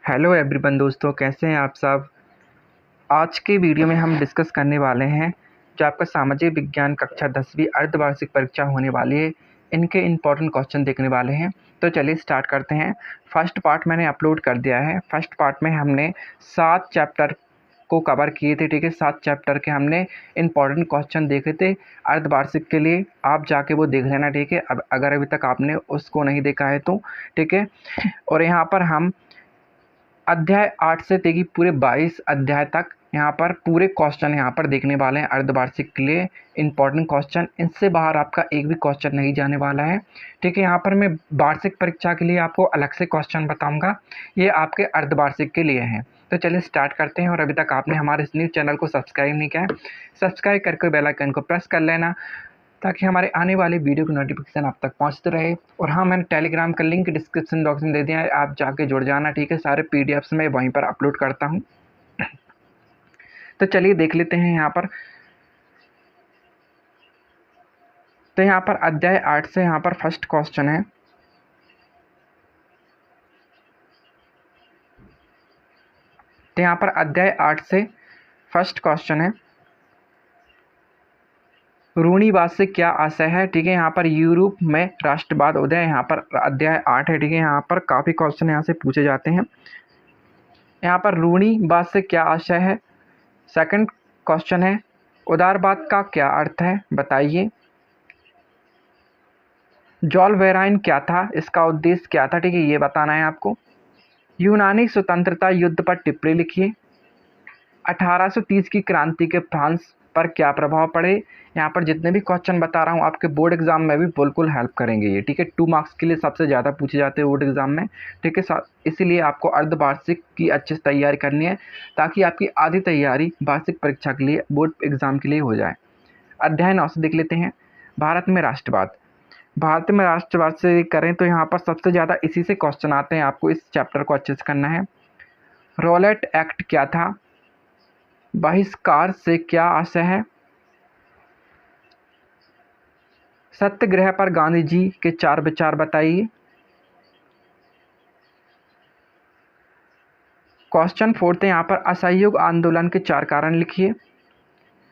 Hello everyone दोस्तों, कैसे हैं आप सब। आज के वीडियो में हम डिस्कस करने वाले हैं जो आपका सामाजिक विज्ञान कक्षा 10वीं अर्धवार्षिक परीक्षा होने वाली है, इनके इम्पोर्टेंट क्वेश्चन देखने वाले हैं। तो चलिए स्टार्ट करते हैं। फर्स्ट पार्ट मैंने अपलोड कर दिया है। फर्स्ट पार्ट में हमने 7 चैप्टर को कवर किए थे, ठीक है। 7 चैप्टर के हमने इम्पोर्टेंट क्वेश्चन देखे थे अर्धवार्षिक के लिए। आप जाके वो देख लेना, ठीक है। अब अगर अभी तक आपने उसको नहीं देखा है तो ठीक है। और यहाँ पर हम अध्याय 8 से देखिए पूरे 22 अध्याय तक यहाँ पर पूरे क्वेश्चन यहाँ पर देखने वाले हैं अर्धवार्षिक के लिए इम्पोर्टेंट क्वेश्चन। इनसे बाहर आपका एक भी क्वेश्चन नहीं जाने वाला है, ठीक है। यहाँ पर मैं वार्षिक परीक्षा के लिए आपको अलग से क्वेश्चन बताऊंगा, ये आपके अर्धवार्षिक के लिए हैं। तो चलिए स्टार्ट करते हैं। और अभी तक आपने हमारे इस न्यूज़ चैनल को सब्सक्राइब नहीं किया है, सब्सक्राइब करके बेल आइकन को प्रेस कर लेना ताकि हमारे आने वाले वीडियो की नोटिफिकेशन आप तक पहुंचते रहे। और हाँ, मैंने टेलीग्राम का लिंक डिस्क्रिप्शन बॉक्स में दे दिया है, आप जाके जुड़ जाना, ठीक है। सारे पीडीएफ्स मैं वहीं पर अपलोड करता हूं। तो चलिए देख लेते हैं यहाँ पर। तो यहाँ पर अध्याय 8 से यहाँ पर फर्स्ट क्वेश्चन है। तो यहाँ पर अध्याय 8 से फर्स्ट क्वेश्चन है, रूढ़िवाद से क्या आशय है, ठीक है। यहाँ पर यूरोप में राष्ट्रवाद उदय, यहाँ पर अध्याय 8 है, ठीक है। यहाँ पर काफ़ी क्वेश्चन यहाँ से पूछे जाते हैं। यहाँ पर रूढ़िवाद से क्या आशय है। सेकंड क्वेश्चन है, उदारवाद का क्या अर्थ है बताइए। जॉल वेराइन क्या था, इसका उद्देश्य क्या था, ठीक है, ये बताना है आपको। यूनानी स्वतंत्रता युद्ध पर टिप्पणी लिखिए। 1830 की क्रांति के फ्रांस पर क्या प्रभाव पड़े। यहाँ पर जितने भी क्वेश्चन बता रहा हूँ आपके बोर्ड एग्जाम में भी बिल्कुल हेल्प करेंगे ये, ठीक है। 2 मार्क्स के लिए सबसे ज़्यादा पूछे जाते हैं बोर्ड एग्जाम में, ठीक है। इसीलिए आपको अर्धवार्षिक की अच्छे से तैयारी करनी है ताकि आपकी आधी तैयारी वार्षिक परीक्षा के लिए, बोर्ड एग्जाम के लिए हो जाए। अध्याय 9 से देख लेते हैं, भारत में राष्ट्रवाद। भारत में राष्ट्रवाद से करें तो यहाँ पर सबसे ज़्यादा इसी से क्वेश्चन आते हैं, आपको इस चैप्टर को अच्छे से करना है। रॉलेट एक्ट क्या था, बहिष्कार से क्या आशय है। सत्याग्रह पर गांधी जी के 4 विचार बताइए। क्वेश्चन 4 यहाँ पर असहयोग आंदोलन के 4 कारण लिखिए।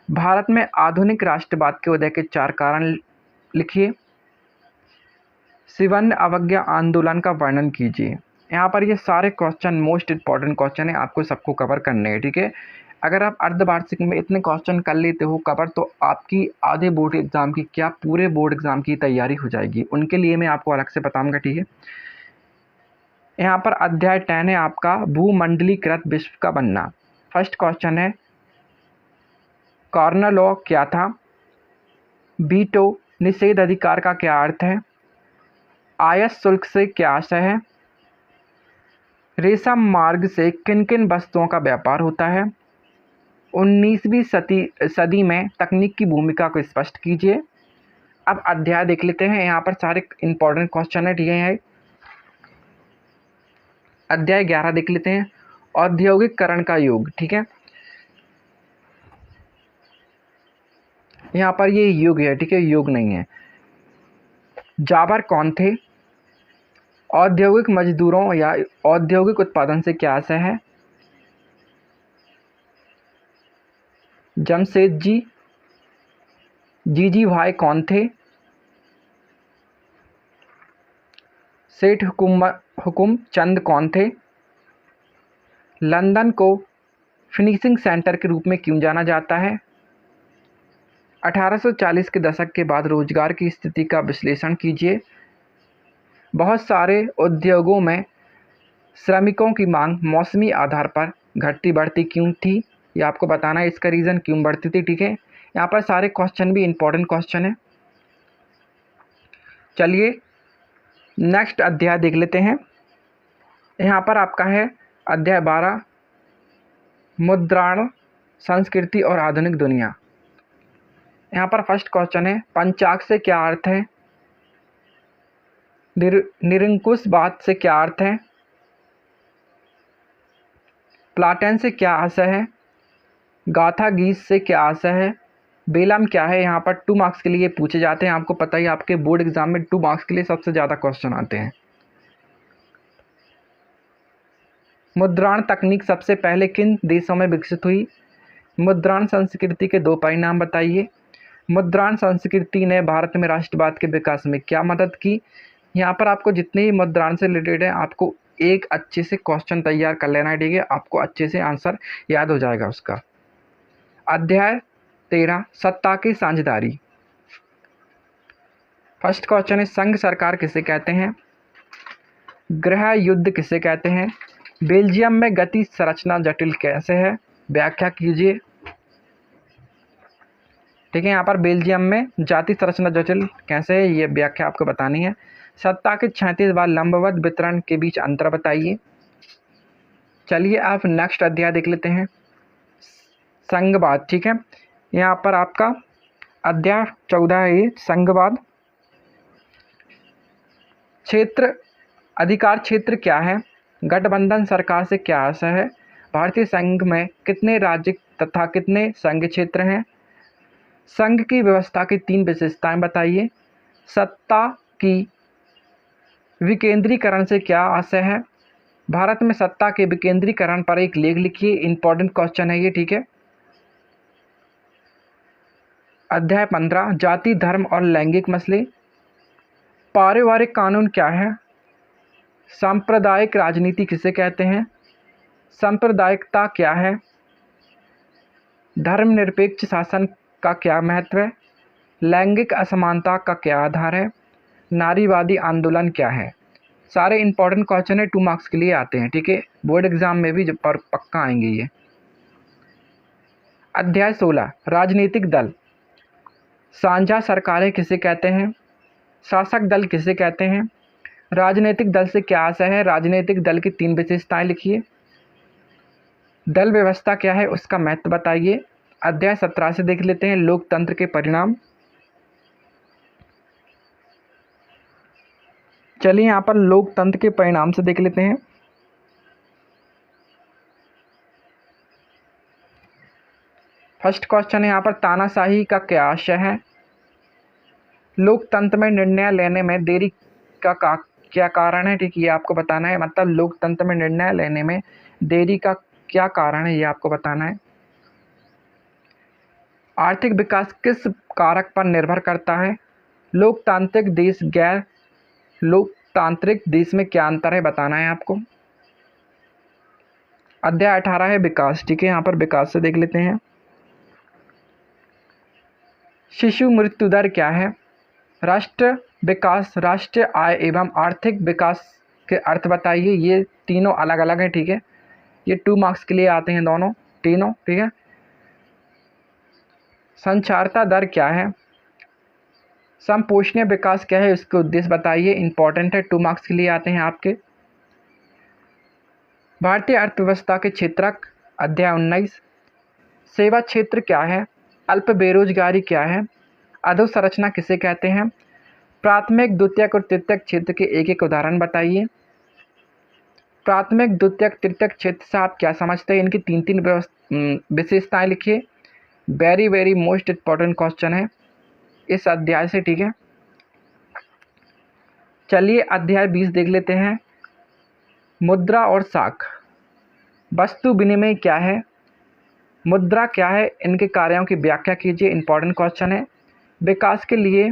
भारत में आधुनिक राष्ट्रवाद के उदय के 4 कारण लिखिए। सिवर्ण अवज्ञा आंदोलन का वर्णन कीजिए। यहाँ पर ये सारे क्वेश्चन मोस्ट इंपॉर्टेंट क्वेश्चन है, आपको सबको कवर करने हैं, ठीक है। अगर आप अर्धवार्षिक में इतने क्वेश्चन कर लेते हो कवर तो आपकी आधे बोर्ड एग्जाम की क्या पूरे बोर्ड एग्जाम की तैयारी हो जाएगी। उनके लिए मैं आपको अलग से बताऊंगा, ठीक है। यहाँ पर अध्याय 10 है आपका, भूमंडलीकृत विश्व का बनना। फर्स्ट क्वेश्चन है, कॉर्नर लॉ क्या था। वीटो निषेध अधिकार का क्या अर्थ है। आयात शुल्क से क्या आशय है। रेशम मार्ग से किन किन वस्तुओं का व्यापार होता है। 19वीं सदी में तकनीक की भूमिका को स्पष्ट कीजिए। अब अध्याय देख लेते हैं, यहाँ पर सारे इंपॉर्टेंट क्वेश्चन है, ठीक है। अध्याय 11 देख लेते हैं, औद्योगिकरण का युग, ठीक है। यहाँ पर ये युग है, ठीक है, युग नहीं है। जाबर कौन थे। औद्योगिक मजदूरों या औद्योगिक उत्पादन से क्या आशय है। जमशेदजी जीजीभाई कौन थे। सेठ हुकुम चंद कौन थे। लंदन को फिनिशिंग सेंटर के रूप में क्यों जाना जाता है। 1840 के दशक के बाद रोजगार की स्थिति का विश्लेषण कीजिए। बहुत सारे उद्योगों में श्रमिकों की मांग मौसमी आधार पर घटती बढ़ती क्यों थी, ये आपको बताना है, इसका रीज़न क्यों बढ़ती थी, ठीक है। यहाँ पर सारे क्वेश्चन भी इंपॉर्टेंट क्वेश्चन है। चलिए नेक्स्ट अध्याय देख लेते हैं। यहाँ पर आपका है अध्याय 12, मुद्रण संस्कृति और आधुनिक दुनिया। यहाँ पर फर्स्ट क्वेश्चन है, पंचांग से क्या अर्थ है। निरंकुशवाद से क्या अर्थ है। प्लाटेन से क्या आशय है। गाथा गीत से क्या आशय है। बेलम क्या है। यहाँ पर 2 मार्क्स के लिए पूछे जाते हैं, आपको पता ही, आपके बोर्ड एग्जाम में 2 मार्क्स के लिए सबसे ज़्यादा क्वेश्चन आते हैं। मुद्राण तकनीक सबसे पहले किन देशों में विकसित हुई? मुद्राण संस्कृति के 2 परिणाम बताइए। मुद्राण संस्कृति ने भारत में राष्ट्रवाद के विकास में क्या मदद की? यहाँ पर आपको जितने भी मुद्राण से रिलेटेड है आपको एक अच्छे से क्वेश्चन तैयार कर लेना है, ठीक है। आपको अच्छे से आंसर याद हो जाएगा उसका। अध्याय 13 सत्ता की साझेदारी। फर्स्ट क्वेश्चन है, संघ सरकार किसे कहते हैं? गृह युद्ध किसे कहते हैं? बेल्जियम में गति संरचना जटिल कैसे है? व्याख्या कीजिए। ठीक है, यहाँ पर बेल्जियम में जाति संरचना जटिल कैसे है, ये व्याख्या आपको बतानी है। सत्ता के 36 बार लंबवत वितरण के बीच अंतर बताइए। चलिए आप नेक्स्ट अध्याय देख लेते हैं, संघवाद। ठीक है, यहाँ पर आपका अध्याय 14 है ये, संघवाद। क्षेत्र अधिकार क्षेत्र क्या है? गठबंधन सरकार से क्या आशय है? भारतीय संघ में कितने राज्य तथा कितने संघ क्षेत्र हैं? संघ की व्यवस्था की 3 विशेषताएं बताइए। सत्ता की विकेंद्रीकरण से क्या आशय है? भारत में सत्ता के विकेंद्रीकरण पर एक लेख लिखिए। इंपॉर्टेंट क्वेश्चन है ये, ठीक है। अध्याय 15 जाति धर्म और लैंगिक मसले। पारिवारिक कानून क्या है? सांप्रदायिक राजनीति किसे कहते हैं? सांप्रदायिकता क्या है? धर्मनिरपेक्ष शासन का क्या महत्व है? लैंगिक असमानता का क्या आधार है? नारीवादी आंदोलन क्या है? सारे इंपॉर्टेंट क्वेश्चन है, 2 मार्क्स के लिए आते हैं, ठीक है। बोर्ड एग्जाम में भी पर पक्का आएंगे ये। अध्याय 16 राजनीतिक दल। साझा सरकारें किसे कहते हैं? शासक दल किसे कहते हैं? राजनीतिक दल से क्या आशय है? राजनीतिक दल की 3 विशेषताएं लिखिए। दल व्यवस्था क्या है, उसका महत्व बताइए। अध्याय 17 से देख लेते हैं, लोकतंत्र के परिणाम। चलिए यहाँ पर लोकतंत्र के परिणाम से देख लेते हैं। फर्स्ट क्वेश्चन है यहाँ पर, तानाशाही का क्या आशय है? लोकतंत्र में निर्णय लेने में देरी का क्या कारण है? ठीक है, ये आपको बताना है। मतलब लोकतंत्र में निर्णय लेने में देरी का क्या कारण है, ये आपको बताना है। आर्थिक विकास किस कारक पर निर्भर करता है? लोकतांत्रिक देश गैर लोकतांत्रिक देश में क्या अंतर है, बताना है आपको। अध्याय 18 है विकास। ठीक है, यहाँ पर विकास से देख लेते हैं। शिशु मृत्यु दर क्या है? राष्ट्र विकास, राष्ट्रीय आय एवं आर्थिक विकास के अर्थ बताइए। ये तीनों अलग अलग हैं, ठीक है। ये 2 मार्क्स के लिए आते हैं दोनों तीनों, ठीक है। साक्षरता दर क्या है? संपोषणीय विकास क्या है, उसके उद्देश्य बताइए। इंपॉर्टेंट है, 2 मार्क्स के लिए आते हैं आपके। भारतीय अर्थव्यवस्था के क्षेत्रक। अध्याय 19 सेवा क्षेत्र क्या है? अल्प बेरोजगारी क्या है? अधोसंरचना किसे कहते हैं? प्राथमिक द्वितीयक और तृतीयक क्षेत्र के एक एक उदाहरण बताइए। प्राथमिक द्वितीयक तृतीयक क्षेत्र से आप क्या समझते हैं? इनकी 3 विशेषताएं लिखिए। Very very most important question है इस अध्याय से, ठीक है। चलिए अध्याय 20 देख लेते हैं, मुद्रा और साख। वस्तु विनिमय क्या है? मुद्रा क्या है? इनके कार्यों की व्याख्या कीजिए। इंपॉर्टेंट क्वेश्चन है। विकास के लिए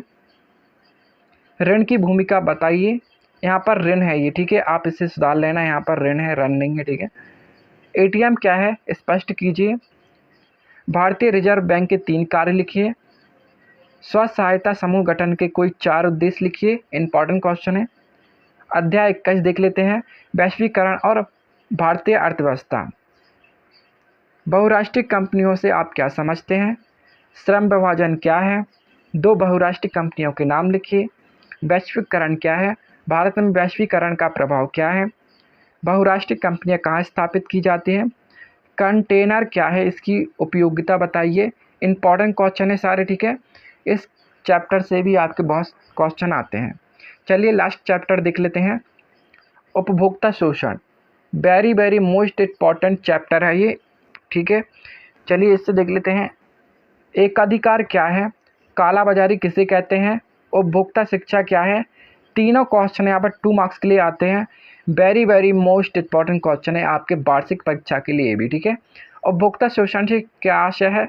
ऋण की भूमिका बताइए। यहाँ पर ऋण है ये, ठीक है, आप इसे सुधार लेना। यहाँ पर ऋण है, ऋण नहीं है, ठीक है। एटीएम क्या है, स्पष्ट कीजिए। भारतीय रिजर्व बैंक के 3 कार्य लिखिए। स्व सहायता समूह गठन के कोई 4 उद्देश्य लिखिए। इंपॉर्टेंट क्वेश्चन है। अध्याय 21 देख लेते हैं, वैश्वीकरण और भारतीय अर्थव्यवस्था। बहुराष्ट्रीय कंपनियों से आप क्या समझते हैं? श्रम विभाजन क्या है? 2 बहुराष्ट्रीय कंपनियों के नाम लिखिए। वैश्वीकरण क्या है? भारत में वैश्वीकरण का प्रभाव क्या है? बहुराष्ट्रीय कंपनियां कहाँ स्थापित की जाती हैं? कंटेनर क्या है, इसकी उपयोगिता बताइए। इंपॉर्टेंट क्वेश्चन है सारे, ठीक है। इस चैप्टर से भी आपके बहुत क्वेश्चन आते हैं। चलिए लास्ट चैप्टर देख लेते हैं, उपभोक्ता शोषण। Very very most important chapter है ये, ठीक है। चलिए इससे देख लेते हैं, एकाधिकार क्या है? काला बाजारी किसे कहते हैं? उपभोक्ता शिक्षा क्या है? तीनों क्वेश्चन यहाँ पर 2 मार्क्स के लिए आते हैं। Very very most important question है आपके वार्षिक परीक्षा के लिए भी, ठीक है। उपभोक्ता शोषण से क्या आशय है,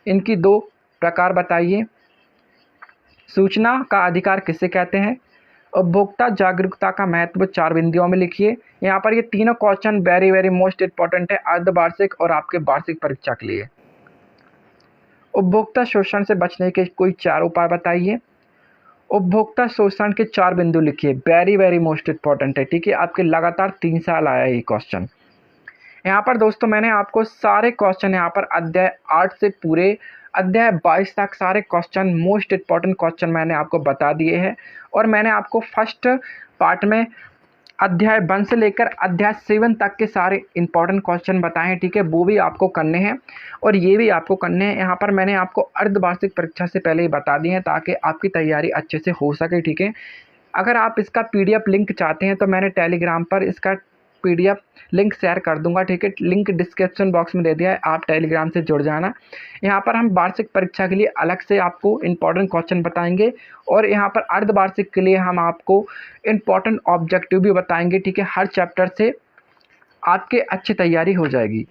इनकी दो प्रकार बताइए। सूचना का अधिकार किसे कहते हैं। उपभोक्ता जागरूकता का महत्व 4 बिंदुओं में लिखिए। यहाँ पर ये तीनों question very very most important है अर्धवार्षिक और आपके वार्षिक परीक्षा के लिए। उपभोक्ता शोषण से बचने के कोई 4 उपाय बताइए। उपभोक्ता शोषण के 4 बिंदु लिखिए, वेरी वेरी मोस्ट इम्पॉर्टेंट है, ठीक है। आपके लगातार 3 साल आया ये क्वेश्चन। यहाँ पर दोस्तों मैंने आपको सारे क्वेश्चन यहाँ पर अध्याय 8 से पूरे अध्याय 22 तक सारे क्वेश्चन मोस्ट इम्पॉर्टेंट क्वेश्चन मैंने आपको बता दिए हैं। और मैंने आपको फर्स्ट पार्ट में अध्याय 1 से लेकर अध्याय 7 तक के सारे इंपॉर्टेंट क्वेश्चन बताए हैं, ठीक है। वो भी आपको करने हैं और ये भी आपको करने हैं। यहाँ पर मैंने आपको अर्धवार्षिक परीक्षा से पहले ही बता दिए हैं ताकि आपकी तैयारी अच्छे से हो सके, ठीक है। अगर आप इसका पीडीएफ लिंक चाहते हैं तो मैंने टेलीग्राम पर इसका पीडीएफ लिंक शेयर कर दूंगा, ठीक है। लिंक डिस्क्रिप्शन बॉक्स में दे दिया है, आप टेलीग्राम से जुड़ जाना। यहाँ पर हम वार्षिक परीक्षा के लिए अलग से आपको इम्पॉर्टेंट क्वेश्चन बताएंगे और यहाँ पर अर्धवार्षिक के लिए हम आपको इम्पॉर्टेंट ऑब्जेक्टिव भी बताएंगे, ठीक है। हर चैप्टर से आपके अच्छी तैयारी हो जाएगी।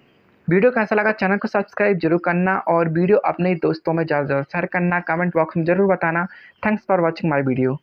वीडियो कैसा लगा चैनल को सब्सक्राइब जरूर करना और वीडियो अपने दोस्तों में ज़्यादा शेयर करना, कमेंट बॉक्स में ज़रूर बताना। Thanks for watching my video.